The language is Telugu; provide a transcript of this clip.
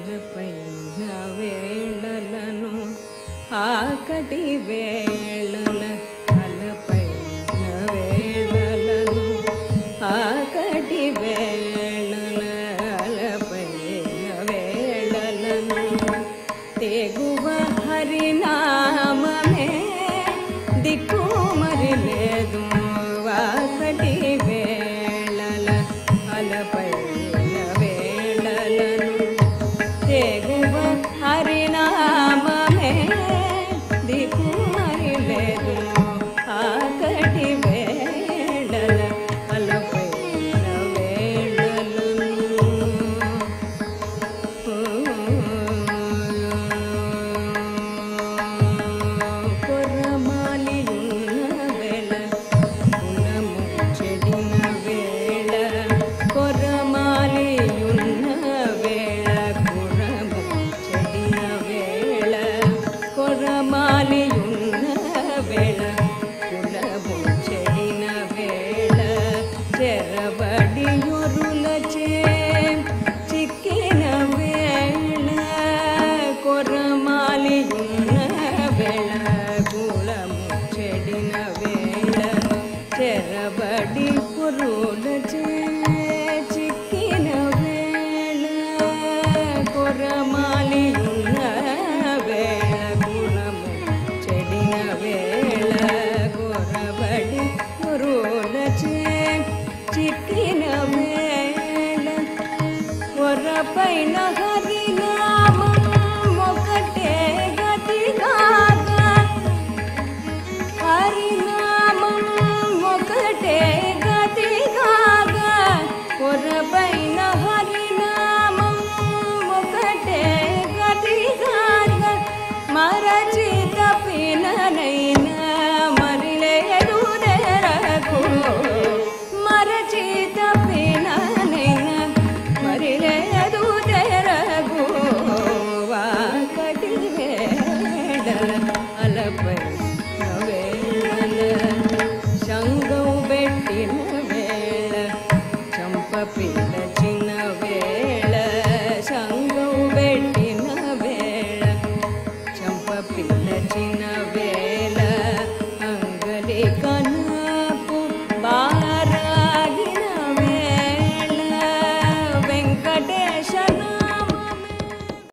అలపైన వేళలను ఆకటి వేళల అలపైన వేళలను ఆకటి వేళల అలపైన వేళలను తెగువ హరినామమే దిక్కు మరి లేదు ఆకటి వేళల అలపైన వేళలను తెగువ హరినామమే దిక్కు మరి లేదు ఆకటి వేళల అలపైన వేళలను చెరబడియొరులచే చిక్కిన వేళ కొరమాలియున్న వేళ కులము చెడిన వేళ చెరబడి పొరులచే చిక్కిన వేళ కొరమాలియున్న వేళ కులము చెడిన వేళ కొరబడి పొరులచే చిక్కిన వేళ కొరపైన హరిన